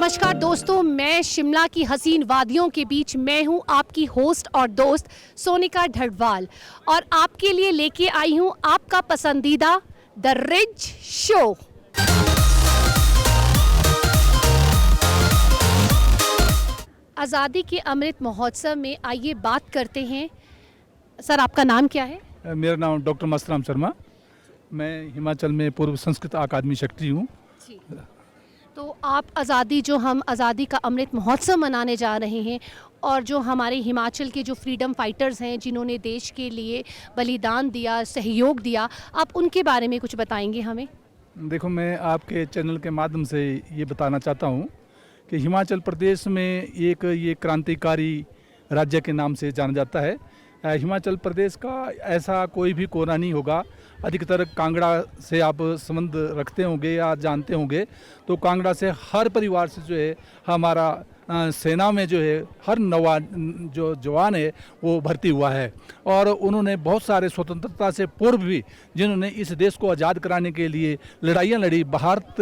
नमस्कार दोस्तों, मैं शिमला की हसीन वादियों के बीच मैं हूं आपकी होस्ट और दोस्त सोनिका ढडवाल और आपके लिए लेके आई हूं आपका पसंदीदा द रिज शो। आज़ादी के अमृत महोत्सव में आइए बात करते हैं। सर, आपका नाम क्या है? मेरा नाम डॉक्टर मस्तराम शर्मा। मैं हिमाचल में पूर्व संस्कृत अकादमी सेक्रेटरी हूँ। तो आप हम आज़ादी का अमृत महोत्सव मनाने जा रहे हैं और जो हमारे हिमाचल के जो फ्रीडम फाइटर्स हैं जिन्होंने देश के लिए बलिदान दिया, सहयोग दिया, आप उनके बारे में कुछ बताएंगे हमें? देखो, मैं आपके चैनल के माध्यम से ये बताना चाहता हूँ कि हिमाचल प्रदेश में एक ये क्रांतिकारी राज्य के नाम से जाना जाता है। हिमाचल प्रदेश का ऐसा कोई भी कोना नहीं होगा। अधिकतर कांगड़ा से आप संबंध रखते होंगे या जानते होंगे, तो कांगड़ा से हर परिवार से जो है हमारा सेना में जो है हर जो जवान है वो भर्ती हुआ है और उन्होंने बहुत सारे स्वतंत्रता से पूर्व भी जिन्होंने इस देश को आज़ाद कराने के लिए लड़ाइयाँ लड़ी, भारत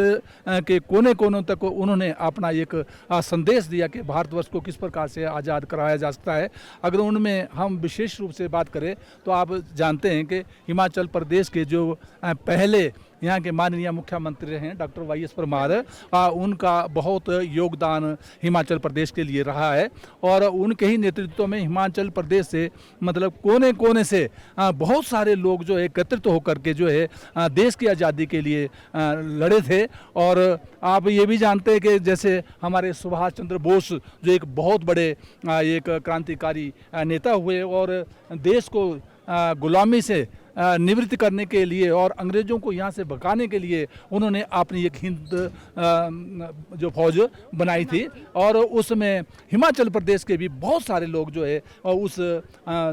के कोने कोनों तक उन्होंने अपना एक संदेश दिया कि भारतवर्ष को किस प्रकार से आज़ाद कराया जा सकता है। अगर उनमें हम विशेष रूप से बात करें तो आप जानते हैं कि हिमाचल प्रदेश के जो पहले यहाँ के माननीय मुख्यमंत्री रहे हैं डॉक्टर वाई एस परमार, उनका बहुत योगदान हिमाचल प्रदेश के लिए रहा है और उनके ही नेतृत्व में हिमाचल प्रदेश से मतलब कोने कोने से बहुत सारे लोग जो है एकत्रित होकर के जो है देश की आज़ादी के लिए लड़े थे। और आप ये भी जानते हैं कि जैसे हमारे सुभाष चंद्र बोस जो एक बहुत बड़े एक क्रांतिकारी नेता हुए और देश को गुलामी से निवृत्त करने के लिए और अंग्रेज़ों को यहाँ से भगाने के लिए उन्होंने अपनी एक हिंद जो फौज बनाई थी और उसमें हिमाचल प्रदेश के भी बहुत सारे लोग जो है उस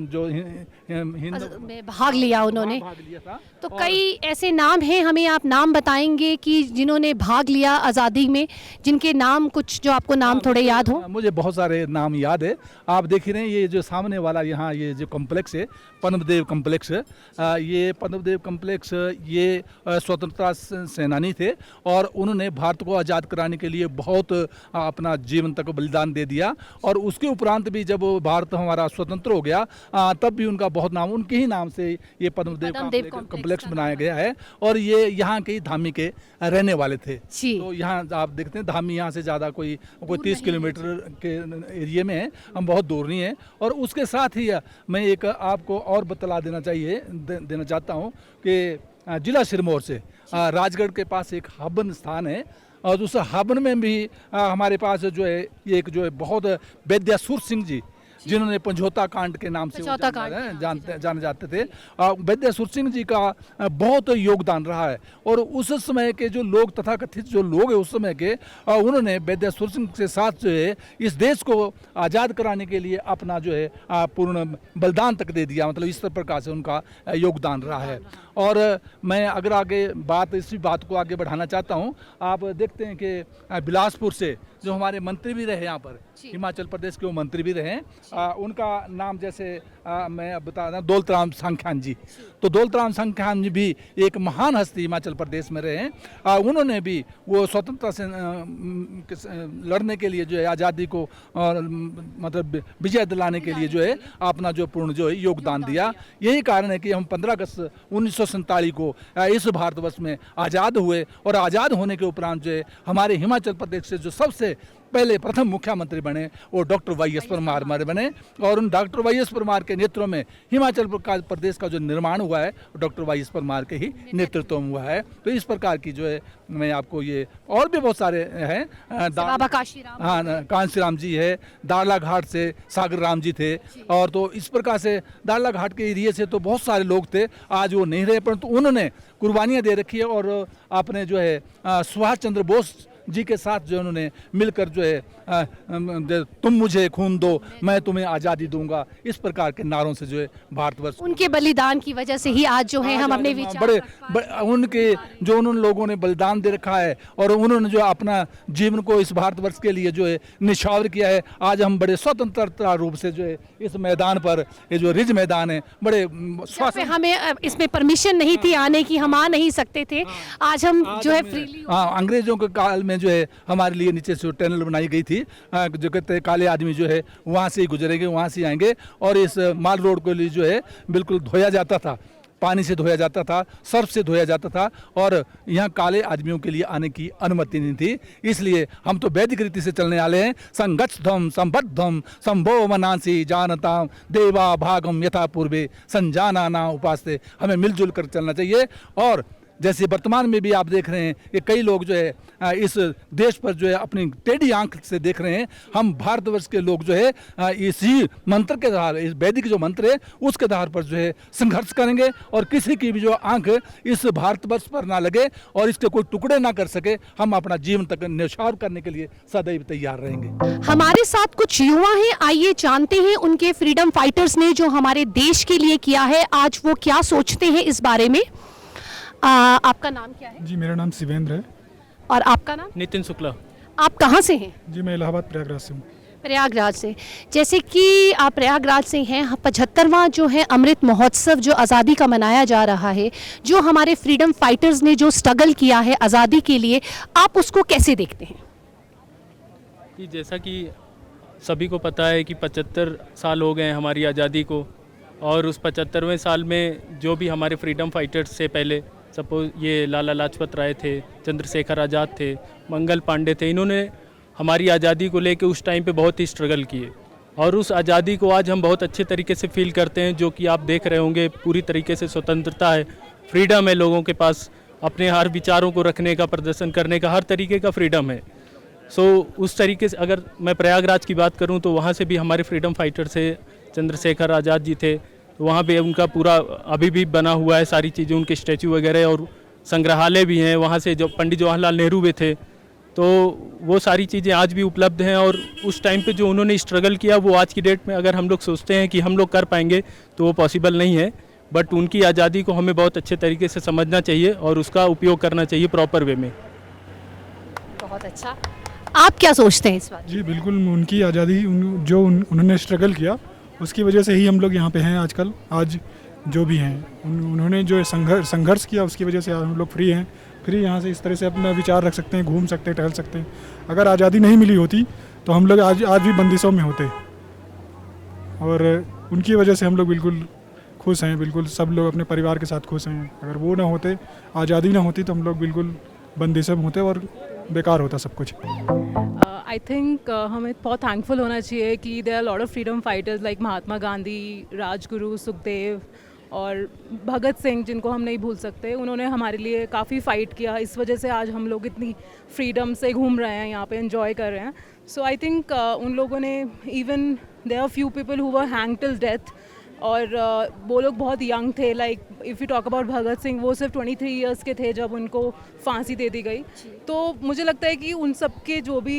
जो हिंद में भाग लिया उन्होंने। भाग लिया था। तो कई ऐसे नाम हैं, हमें आप नाम बताएंगे कि जिन्होंने भाग लिया आज़ादी में, जिनके नाम कुछ जो आपको नाम थोड़े याद हो? मुझे बहुत सारे नाम याद है। आप देख रहे हैं ये जो सामने वाला यहाँ ये जो कॉम्प्लेक्स है पद्मदेव कॉम्प्लेक्स, ये पद्मदेव कॉम्प्लेक्स ये स्वतंत्रता सेनानी थे और उन्होंने भारत को आज़ाद कराने के लिए बहुत अपना जीवन तक बलिदान दे दिया और उसके उपरांत भी जब भारत हमारा स्वतंत्र हो गया तब भी उनका बहुत नाम, उनके ही नाम से ये पद्मदेव कॉम्प्लेक्स बनाया गया है और ये यहाँ के ही धामी के रहने वाले थे। तो यहाँ आप देखते हैं धामी यहाँ से ज़्यादा कोई 30 किलोमीटर के एरिए में है, हम बहुत दूर नहीं है। और उसके साथ ही मैं एक आपको और बतला देना चाहता हूँ कि जिला सिरमौर से राजगढ़ के पास एक हबन स्थान है और उस हबन में भी हमारे पास जो है एक जो है बहुत वैद्यासुर सिंह जी जिन्होंने पंझोता कांड के नाम से जाने जाते थे। वैद्यासुर सिंह जी का बहुत योगदान रहा है और उस समय के जो लोग तथाकथित जो लोग हैं उस समय के उन्होंने वैद्यासुर सिंह के साथ जो है इस देश को आज़ाद कराने के लिए अपना जो है पूर्ण बलिदान तक दे दिया। मतलब इस प्रकार से उनका योगदान रहा है। और मैं अगर आगे इसी बात को आगे बढ़ाना चाहता हूँ। आप देखते हैं कि बिलासपुर से जो हमारे मंत्री भी रहे यहाँ पर, हिमाचल प्रदेश के वो मंत्री भी रहे, उनका नाम जैसे मैं अब बता रहा हूँ दौलतराम सांख्यान जी। तो दौलतराम सांख्यान जी भी एक महान हस्ती हिमाचल प्रदेश में रहे। उन्होंने भी वो स्वतंत्रता से लड़ने के लिए जो है आज़ादी को मतलब विजय दिलाने के लिए जो है अपना जो पूर्ण जो है योगदान दिया। यही कारण है कि हम 15 अगस्त 1947 को इस भारतवर्ष में आज़ाद हुए और आज़ाद होने के उपरांत जो है हमारे हिमाचल प्रदेश से जो सबसे पहले प्रथम मुख्यमंत्री बने वो डॉक्टर वाई एस परमार बने और उन डॉक्टर वाई एस परमार के नेतृत्व में हिमाचल प्रदेश का जो निर्माण हुआ है डॉक्टर वाई एस परमार के ही नेतृत्व में हुआ है। तो इस प्रकार की जो है मैं आपको ये और भी बहुत सारे हैं, कांशीराम जी है, दाड़ला घाट से सागर राम जी थे और तो इस प्रकार से दाड़ला घाट के एरिए से तो बहुत सारे लोग थे, आज वो नहीं रहे, परंतु उन्होंने कुर्बानियाँ दे रखी है और आपने जो है सुभाष चंद्र बोस जी के साथ जो उन्होंने मिलकर जो है तुम मुझे खून दो मैं तुम्हें आज़ादी दूंगा, इस प्रकार के नारों से जो है भारतवर्ष उनके बलिदान की वजह से ही आज जो है हम अपने विचार उनके जो उन लोगों ने बलिदान दे रखा है और उन्होंने जो अपना जीवन को इस भारतवर्ष के लिए जो है निछावर किया है। आज हम बड़े स्वतंत्रता रूप से जो है इस मैदान पर, ये जो रिज मैदान है, बड़े हमें इसमें परमिशन नहीं थी आने की, हम आ नहीं सकते थे, आज हम जो है फ्रीली। अंग्रेजों के काल में जो है हमारे लिए नीचे से टनल बनाई गई थी, जो कहते हैं काले आदमी जो है वहाँ से ही गुजरेंगे, वहाँ से ही आएंगे। और इस माल रोड के लिए जो है बिल्कुल धोया जाता था, पानी से धोया जाता था, सर्फ से धोया जाता था, और यहाँ काले आदमियों के लिए आने की अनुमति नहीं थी। इसलिए हम तो वैदिक रीति से चलने वाले हैं। संगच्छध्वम संबद्धम संभो मनांसी जानताम देवा भागम यथा पूर्वे संजाना ना उपासते। हमें मिलजुल कर चलना चाहिए। और जैसे वर्तमान में भी आप देख रहे हैं कि कई लोग जो है इस देश पर जो है अपनी टेढ़ी आंख से देख रहे हैं। हम भारतवर्ष के लोग जो है इसी मंत्र के आधार, इस वैदिक जो मंत्र है उसके आधार पर जो है संघर्ष करेंगे, और किसी की भी जो आंख इस भारतवर्ष पर ना लगे और इसके कोई टुकड़े ना कर सके, हम अपना जीवन तक न्यौछावर करने के लिए सदैव तैयार रहेंगे। हमारे साथ कुछ युवा हैं, आइए जानते हैं उनके फ्रीडम फाइटर्स ने जो हमारे देश के लिए किया है, आज वो क्या सोचते हैं इस बारे में। आपका नाम क्या है? जी मेरा नाम शिवेंद्र है। और आपका नाम? नितिन शुक्ला। आप कहाँ से हैं? जी मैं इलाहाबाद प्रयागराज से हूँ। प्रयागराज से। जैसे कि आप प्रयागराज से हैं, 75वां जो है अमृत महोत्सव जो आज़ादी का मनाया जा रहा है, जो हमारे फ्रीडम फाइटर्स ने जो स्ट्रगल किया है आज़ादी के लिए, आप उसको कैसे देखते हैं? कि जैसा कि सभी को पता है कि 75 साल हो गए हैं हमारी आज़ादी को, और उस 75वें साल में जो भी हमारे फ्रीडम फाइटर्स से पहले, सपोज ये लाला लाजपत राय थे, चंद्रशेखर आज़ाद थे, मंगल पांडे थे, इन्होंने हमारी आज़ादी को लेके उस टाइम पे बहुत ही स्ट्रगल किए, और उस आज़ादी को आज हम बहुत अच्छे तरीके से फील करते हैं। जो कि आप देख रहे होंगे पूरी तरीके से स्वतंत्रता है, फ्रीडम है लोगों के पास, अपने हर विचारों को रखने का, प्रदर्शन करने का, हर तरीके का फ्रीडम है। उस तरीके से अगर मैं प्रयागराज की बात करूं तो वहाँ से भी हमारे फ्रीडम फाइटर से चंद्रशेखर आज़ाद जी थे, तो वहाँ पे उनका पूरा अभी भी बना हुआ है सारी चीज़ें, उनके स्टैचू वगैरह, और संग्रहालय भी हैं वहाँ से, जो पंडित जवाहरलाल नेहरू भी थे, तो वो सारी चीज़ें आज भी उपलब्ध हैं। और उस टाइम पे जो उन्होंने स्ट्रगल किया वो आज की डेट में अगर हम लोग सोचते हैं कि हम लोग कर पाएंगे तो वो पॉसिबल नहीं है, बट उनकी आज़ादी को हमें बहुत अच्छे तरीके से समझना चाहिए और उसका उपयोग करना चाहिए प्रॉपर वे में। बहुत अच्छा। आप क्या सोचते हैं इस बारे में? जी बिल्कुल, उनकी आज़ादी उन्होंने स्ट्रगल किया उसकी वजह से ही हम लोग यहाँ पे हैं आजकल। आज जो भी हैं उन्होंने जो संघर्ष किया उसकी वजह से हम लोग फ्री हैं। फ्री यहाँ से इस तरह से अपना विचार रख सकते हैं, घूम सकते हैं, टहल सकते हैं। अगर आज़ादी नहीं मिली होती तो हम लोग आज भी बंदिशों में होते, और उनकी वजह से हम लोग बिल्कुल खुश हैं। बिल्कुल सब लोग अपने परिवार के साथ खुश हैं। अगर वो ना होते, आज़ादी ना होती, तो हम लोग बिल्कुल बंदिशों में होते और बेकार होता सब कुछ। आई थिंक हमें बहुत थैंकफुल होना चाहिए कि there are lot of freedom fighters like Mahatma Gandhi, Rajguru, Sukhdev और भगत सिंह, जिनको हम नहीं भूल सकते। उन्होंने हमारे लिए काफ़ी फ़ाइट किया, इस वजह से आज हम लोग इतनी फ्रीडम से घूम रहे हैं, यहाँ पे एंजॉय कर रहे हैं। सो आई थिंक उन लोगों ने, even there are few people who were hanged till death, और वो लोग बहुत यंग थे। Like if you talk about Bhagat Singh, वो सिर्फ 23 इयर्स के थे जब उनको फांसी दे दी गई। तो मुझे लगता है कि उन सब के जो भी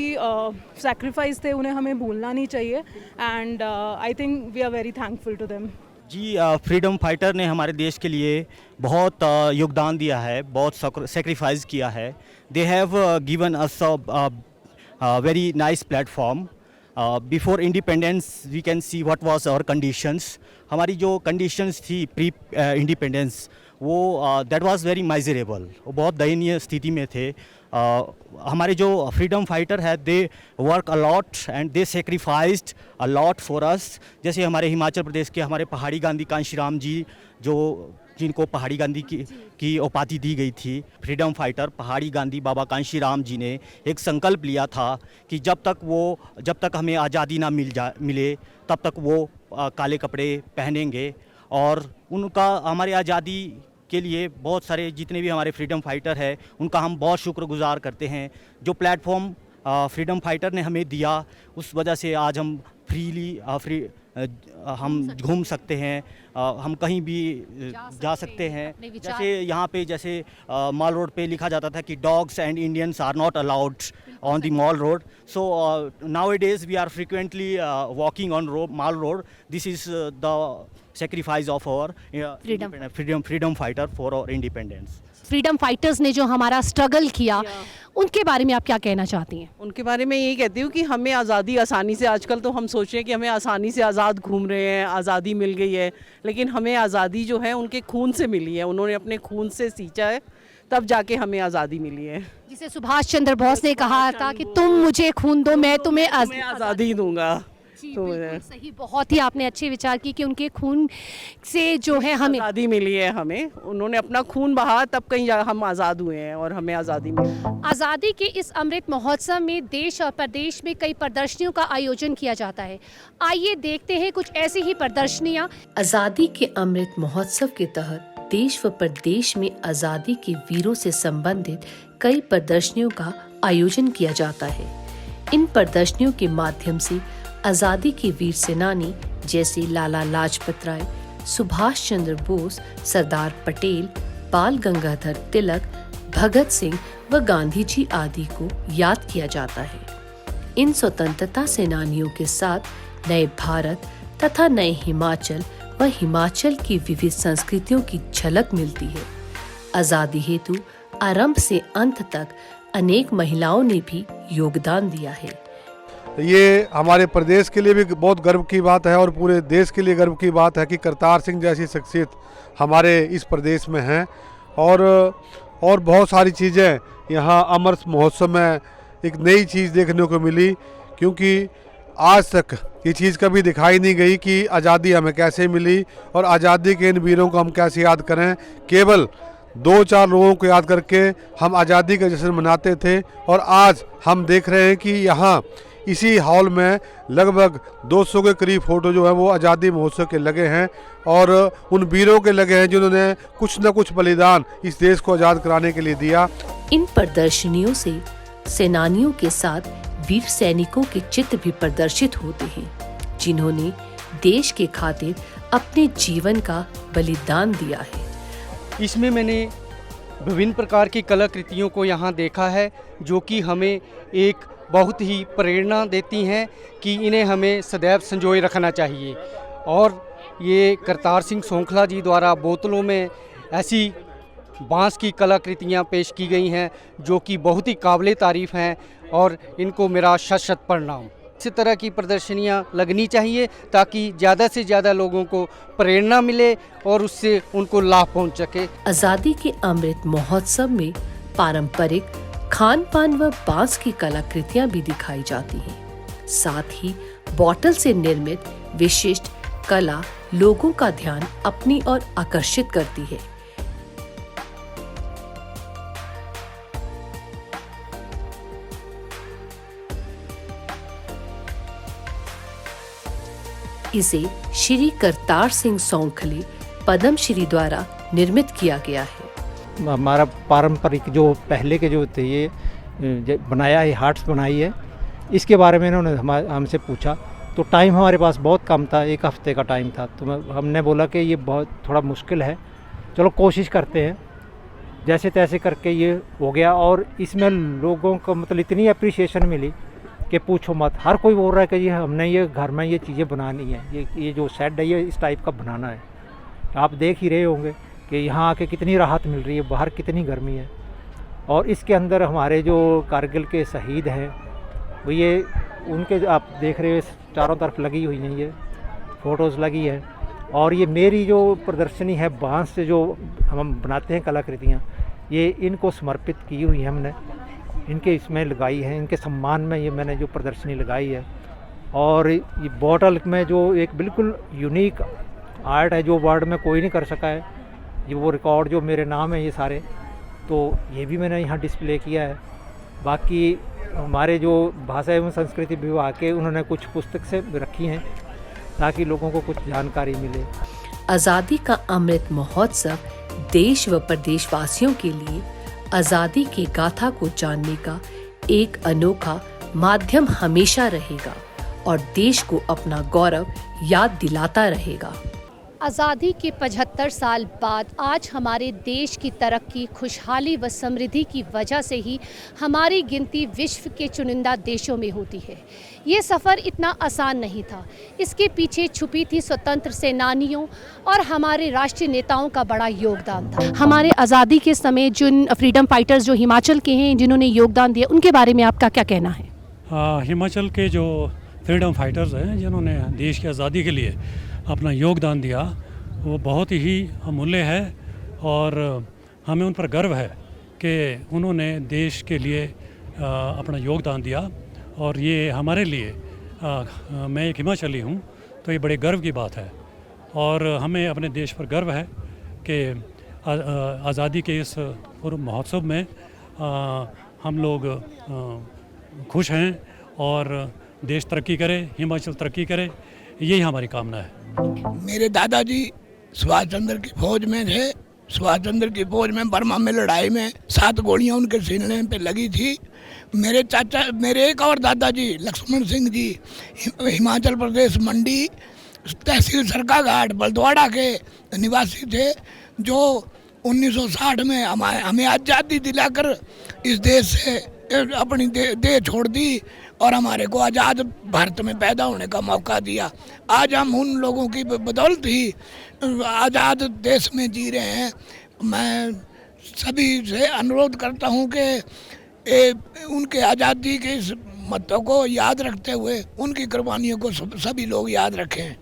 सैक्रिफाइस थे उन्हें हमें भूलना नहीं चाहिए, and I think we are very thankful to them. जी फ्रीडम फाइटर ने हमारे देश के लिए बहुत योगदान दिया है, बहुत सेक्रीफाइस किया है। They have given us a very nice platform. Before independence we can see what was our conditions. हमारी जो कंडीशंस थी प्री इंडिपेंडेंस, वो दैट वाज वेरी माइजरेबल, वो बहुत दयनीय स्थिति में थे। हमारे जो फ्रीडम फाइटर है, they work a lot and they sacrificed a lot for us. जैसे हमारे हिमाचल प्रदेश के हमारे पहाड़ी गांधी कांशीराम जी, जिनको पहाड़ी गांधी की उपाधि दी गई थी, फ्रीडम फाइटर पहाड़ी गांधी बाबा कांशीराम जी ने एक संकल्प लिया था कि जब तक हमें आज़ादी ना मिले तब तक वो काले कपड़े पहनेंगे। और उनका हमारी आज़ादी के लिए बहुत सारे जितने भी हमारे फ्रीडम फाइटर है उनका हम बहुत शुक्रगुजार करते हैं। जो प्लेटफॉर्म फ्रीडम फाइटर ने हमें दिया, उस वजह से आज हम फ्रीली हम घूम सकते हैं, हम कहीं भी जा सकते हैं। जैसे यहाँ पे मॉल रोड पे लिखा जाता था कि dogs and Indians are not allowed on the mall road. So nowadays we are frequently walking on mall road. This is the sacrifice of our freedom fighter for our independence. Freedom fighters ने जो हमारा struggle किया, उनके बारे में आप क्या कहना चाहती हैं? उनके बारे में यही कहती हूँ कि हमें आज़ादी आसानी से, आजकल तो हम सोच रहे हैं कि हमें आसानी से आज़ाद घूम रहे हैं, आज़ादी मिल गई है, लेकिन हमें आज़ादी जो है उनके खून से मिली है। उन्होंने अपने खून से सींचा है, तब जाके हमें आज़ादी मिली है। जिसे सुभाष चंद्र बोस ने कहा था कि तुम मुझे खून दो, मैं तुम्हें मैं आज़ादी दूंगा। जी, तो बिल्कुल सही, बहुत ही आपने अच्छे विचार किए कि उनके खून से जो है हमें आज़ादी मिली है हमें, उन्होंने अपना खून बहा तब कहीं हम आज़ाद हुए हैं और हमें आज़ादी मिली। आज़ादी के इस अमृत महोत्सव में देश और प्रदेश में कई प्रदर्शनियों का आयोजन किया जाता है। आइए देखते हैं कुछ ऐसी ही प्रदर्शनियां। आज़ादी के अमृत महोत्सव के तहत देश व प्रदेश में आज़ादी के वीरों से संबंधित कई प्रदर्शनियों का आयोजन किया जाता है। इन प्रदर्शनियों के माध्यम से आज़ादी के वीर सेनानी जैसे लाला लाजपत राय, सुभाष चंद्र बोस, सरदार पटेल, बाल गंगाधर तिलक, भगत सिंह व गांधी जी आदि को याद किया जाता है। इन स्वतंत्रता सेनानियों के साथ नए भारत तथा नए हिमाचल व हिमाचल की विविध संस्कृतियों की झलक मिलती है। आज़ादी हेतु आरंभ से अंत तक अनेक महिलाओं ने भी योगदान दिया है। ये हमारे प्रदेश के लिए भी बहुत गर्व की बात है और पूरे देश के लिए गर्व की बात है कि करतार सिंह जैसी शख्सियत हमारे इस प्रदेश में हैं। और बहुत सारी चीज़ें यहाँ अमृत महोत्सव में एक नई चीज़ देखने को मिली, क्योंकि आज तक ये चीज़ कभी दिखाई नहीं गई कि आज़ादी हमें कैसे मिली और आज़ादी के इन वीरों को हम कैसे याद करें। केवल 2-4 लोगों को याद करके हम आज़ादी का जश्न मनाते थे और आज हम देख रहे हैं कि यहाँ इसी हॉल में लगभग 200 के करीब फ़ोटो जो है वो आज़ादी महोत्सव के लगे हैं और उन वीरों के लगे हैं जिन्होंने कुछ न कुछ बलिदान इस देश को आज़ाद कराने के लिए दिया। इन प्रदर्शनियों से सेनानियों के साथ वीर सैनिकों के चित्र भी प्रदर्शित होते हैं, जिन्होंने देश के खातिर अपने जीवन का बलिदान दिया है। इसमें मैंने विभिन्न प्रकार की कलाकृतियों को यहाँ देखा है, जो कि हमें एक बहुत ही प्रेरणा देती हैं कि इन्हें हमें सदैव संजोए रखना चाहिए। और ये करतार सिंह सोंखला जी द्वारा बोतलों में ऐसी बांस की कलाकृतियाँ पेश की गई हैं जो कि बहुत ही काबिले तारीफ़ हैं और इनको मेरा शत शत प्रणाम। इसी तरह की प्रदर्शनियाँ लगनी चाहिए ताकि ज़्यादा से ज़्यादा लोगों को प्रेरणा मिले और उससे उनको लाभ पहुँच सके। आज़ादी के अमृत महोत्सव में पारंपरिक खान पान व बांस की कलाकृतियां भी दिखाई जाती हैं। साथ ही बॉटल से निर्मित विशिष्ट कला लोगों का ध्यान अपनी ओर आकर्षित करती है। इसे श्री करतार सिंह सोंखले पद्मश्री द्वारा निर्मित किया गया है। हमारा पारंपरिक जो पहले के जो थे ये बनाया है, हार्ट्स बनाई है, इसके बारे में इन्होंने हमसे पूछा तो टाइम हमारे पास बहुत कम था, 1 हफ्ते का टाइम था। तो हमने बोला कि ये बहुत थोड़ा मुश्किल है, चलो कोशिश करते हैं। जैसे तैसे करके ये हो गया और इसमें लोगों को मतलब इतनी अप्रिसिएशन मिली कि पूछो मत। हर कोई बोल रहा है कि ये हमने ये घर में ये चीज़ें बनानी है, ये जो सेट है ये इस टाइप का बनाना है। आप देख ही रहे होंगे कि यहाँ आके कितनी राहत मिल रही है, बाहर कितनी गर्मी है। और इसके अंदर हमारे जो कारगिल के शहीद हैं वो ये उनके जो आप देख रहे हो चारों तरफ लगी हुई हैं, ये फ़ोटोज़ लगी है। और ये मेरी जो प्रदर्शनी है बांस से जो हम बनाते हैं कलाकृतियाँ, ये इनको समर्पित की हुई है हमने, इनके इसमें लगाई है, इनके सम्मान में ये मैंने जो प्रदर्शनी लगाई है। और ये बॉटल में जो एक बिल्कुल यूनिक आर्ट है जो वर्ल्ड में कोई नहीं कर सका है, ये वो रिकॉर्ड जो मेरे नाम है ये सारे, तो ये भी मैंने यहाँ डिस्प्ले किया है। बाकी हमारे जो भाषा एवं संस्कृति विभाग के उन्होंने कुछ पुस्तक से रखी हैं ताकि लोगों को कुछ जानकारी मिले। आज़ादी का अमृत महोत्सव देश व प्रदेशवासियों के लिए आज़ादी की गाथा को जानने का एक अनोखा माध्यम हमेशा रहेगा और देश को अपना गौरव याद दिलाता रहेगा। आज़ादी के 75 साल बाद आज हमारे देश की तरक्की, खुशहाली व समृद्धि की वजह से ही हमारी गिनती विश्व के चुनिंदा देशों में होती है। ये सफ़र इतना आसान नहीं था, इसके पीछे छुपी थी स्वतंत्र सेनानियों और हमारे राष्ट्रीय नेताओं का बड़ा योगदान था। हमारे आज़ादी के समय जिन फ्रीडम फाइटर्स जो हिमाचल के हैं जिन्होंने योगदान दिया, उनके बारे में आपका क्या कहना है? हिमाचल के जो फ्रीडम फाइटर्स हैं जिन्होंने देश की आज़ादी के लिए अपना योगदान दिया, वो बहुत ही अमूल्य है और हमें उन पर गर्व है कि उन्होंने देश के लिए अपना योगदान दिया और ये हमारे लिए मैं एक हिमाचली हूँ तो ये बड़े गर्व की बात है और हमें अपने देश पर गर्व है कि आज़ादी के इस पूर्व महोत्सव में हम लोग खुश हैं और देश तरक्की करे, हिमाचल तरक्की करे, यही हमारी कामना है। मेरे दादाजी सुभाष चंद्र की फौज में थे। सुभाष चंद्र की फौज में बर्मा में लड़ाई में 7 गोलियां उनके सीने पे लगी थी। मेरे एक और दादाजी लक्ष्मण सिंह जी हिमाचल प्रदेश मंडी तहसील सरकाघाट बलद्वाड़ा के निवासी थे, जो 1960 में हमें आज़ादी दिलाकर इस देश से अपनी देह छोड़ दी और हमारे को आज़ाद भारत में पैदा होने का मौका दिया। आज हम उन लोगों की बदौलत ही आज़ाद देश में जी रहे हैं। मैं सभी से अनुरोध करता हूं कि उनके आज़ादी के इस महत्व को याद रखते हुए उनकी कुर्बानियों को सभी लोग याद रखें।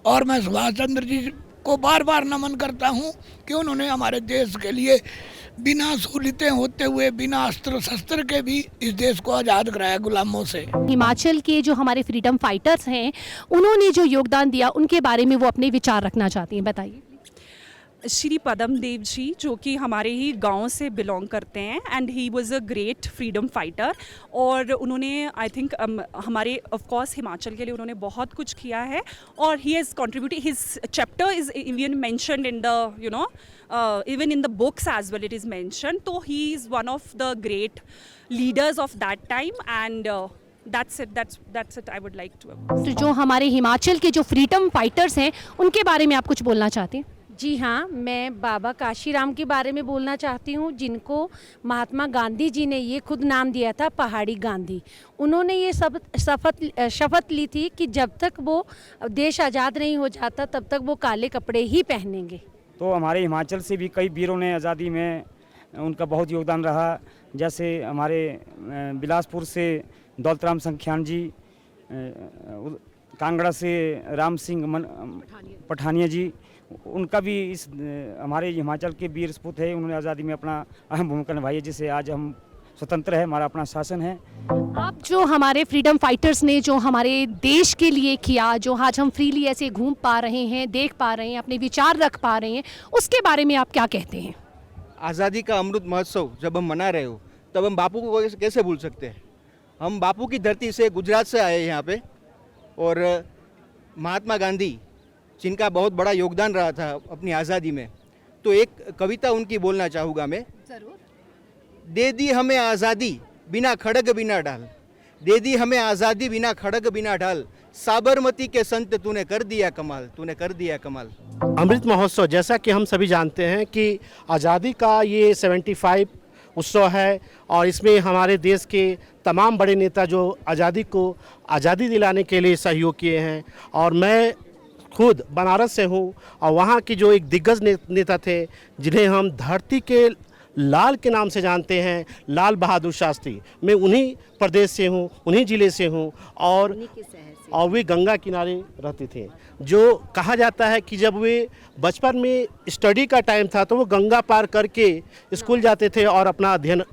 और मैं सुभाष चंद्र जी को बार बार नमन करता हूं कि उन्होंने हमारे देश के लिए बिना सहूलियतें होते हुए, बिना अस्त्र शस्त्र के भी इस देश को आज़ाद कराया गुलामों से। हिमाचल के जो हमारे फ्रीडम फाइटर्स हैं, उन्होंने जो योगदान दिया उनके बारे में वो अपने विचार रखना चाहती हैं, बताइए। श्री पदम देव जी, जो कि हमारे ही गांव से बिलोंग करते हैं, and he was a great freedom fighter. और उन्होंने आई थिंक हमारे ऑफ कोर्स हिमाचल के लिए उन्होंने बहुत कुछ किया है और he has contributed, his chapter is even mentioned in the even in the books as well, it is mentioned. So he is one of the great leaders of that time, and that's it I would like to. तो जो हमारे हिमाचल के जो freedom fighters हैं उनके बारे में आप कुछ बोलना चाहते हैं? जी हाँ, मैं बाबा काशीराम के बारे में बोलना चाहती हूँ, जिनको महात्मा गांधी जी ने ये खुद नाम दिया था पहाड़ी गांधी। उन्होंने ये शपथ ली थी कि जब तक वो देश आज़ाद नहीं हो जाता तब तक वो काले कपड़े ही पहनेंगे। तो हमारे हिमाचल से भी कई वीरों ने आज़ादी में उनका बहुत योगदान रहा, जैसे हमारे बिलासपुर से दौलतराम संख्यान जी, कांगड़ा से राम सिंह पठानिया जी, उनका भी इस हमारे हिमाचल के वीर सपूत है। उन्होंने आज़ादी में अपना अहम भूमिका निभाई है, जिससे आज हम स्वतंत्र है, हमारा अपना शासन है। आप जो हमारे फ्रीडम फाइटर्स ने जो हमारे देश के लिए किया, जो आज हम फ्रीली ऐसे घूम पा रहे हैं, देख पा रहे हैं, अपने विचार रख पा रहे हैं, उसके बारे में आप क्या कहते हैं? आज़ादी का अमृत महोत्सव जब हम मना रहे हो तब हम बापू को कैसे भूल सकते हैं। हम बापू की धरती से, गुजरात से आए यहाँ पे, और महात्मा गांधी जिनका बहुत बड़ा योगदान रहा था अपनी आज़ादी में, तो एक कविता उनकी बोलना चाहूँगा मैं। ज़रूर। दे दी हमें आज़ादी बिना खड़ग बिना ढाल, दे दी हमें आज़ादी बिना खड़ग बिना ढाल, साबरमती के संत तूने कर दिया कमाल, तूने कर दिया कमाल। अमृत महोत्सव, जैसा कि हम सभी जानते हैं कि आज़ादी का ये 75 उत्सव है और इसमें हमारे देश के तमाम बड़े नेता जो आज़ादी दिलाने के लिए सहयोग किए हैं, और मैं खुद बनारस से हूँ और वहाँ की जो एक दिग्गज नेता थे जिन्हें हम धरती के लाल के नाम से जानते हैं, लाल बहादुर शास्त्री, मैं उन्हीं प्रदेश से हूँ, उन्हीं ज़िले से हूँ, और वे गंगा किनारे रहते थे। जो कहा जाता है कि जब वे बचपन में स्टडी का टाइम था तो वो गंगा पार करके स्कूल जाते थे और अपना अध्ययन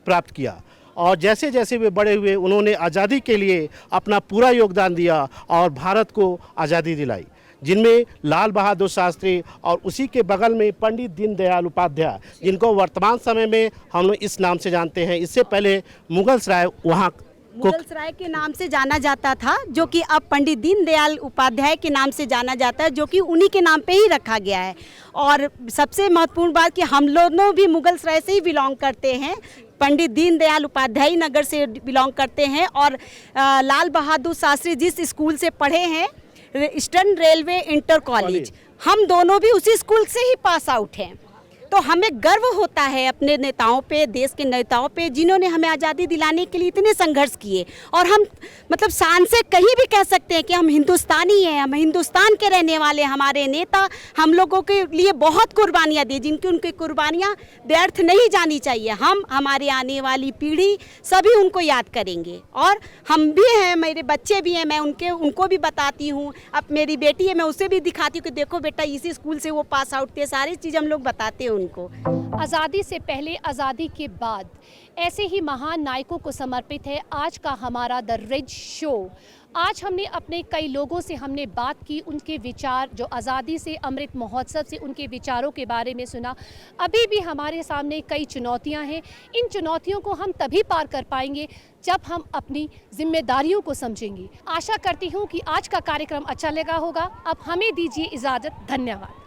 प्राप्त किया, और जैसे जैसे वे बड़े हुए उन्होंने आज़ादी के लिए अपना पूरा योगदान दिया और भारत को आज़ादी दिलाई, जिनमें लाल बहादुर शास्त्री और उसी के बगल में पंडित दीनदयाल उपाध्याय, जिनको वर्तमान समय में हम लोग इस नाम से जानते हैं। इससे पहले मुगलसराय वहाँ मुगलसराय के नाम से जाना जाता था, जो कि अब पंडित दीनदयाल उपाध्याय के नाम से जाना जाता है, जो कि उन्हीं के नाम पे ही रखा गया है। और सबसे महत्वपूर्ण बात कि हम लोग भी मुगलसराय से ही बिलोंग करते हैं, पंडित दीनदयाल उपाध्याय नगर से बिलोंग करते हैं, और लाल बहादुर शास्त्री जिस स्कूल से पढ़े हैं, ईस्टर्न रेलवे इंटर कॉलेज, हम दोनों भी उसी स्कूल से ही पास आउट हैं। तो हमें गर्व होता है अपने नेताओं पे, देश के नेताओं पे, जिन्होंने हमें आज़ादी दिलाने के लिए इतने संघर्ष किए, और हम मतलब शान से कहीं भी कह सकते हैं कि हम हिंदुस्तानी हैं, हम हिंदुस्तान के रहने वाले। हमारे नेता हम लोगों के लिए बहुत कुर्बानियाँ दी, जिनकी उनकी कुर्बानियाँ व्यर्थ नहीं जानी चाहिए। हम, हमारी आने वाली पीढ़ी सभी उनको याद करेंगे, और हम भी हैं, मेरे बच्चे भी हैं, मैं उनको भी बताती हूँ। अब मेरी बेटी है, मैं उसे भी दिखाती हूँ कि देखो बेटा, इसी स्कूल से वो पास आउट थे, सारी चीज़ हम लोग बताते हैं उनको। आज़ादी से पहले, आज़ादी के बाद, ऐसे ही महान नायकों को समर्पित है आज का हमारा द रिज शो। आज हमने अपने कई लोगों से हमने बात की, उनके विचार जो आज़ादी से, अमृत महोत्सव से, उनके विचारों के बारे में सुना। अभी भी हमारे सामने कई चुनौतियां हैं। इन चुनौतियों को हम तभी पार कर पाएंगे जब हम अपनी जिम्मेदारियों को समझेंगे। आशा करती हूँ कि आज का कार्यक्रम अच्छा लगा होगा। अब हमें दीजिए इजाज़त। धन्यवाद।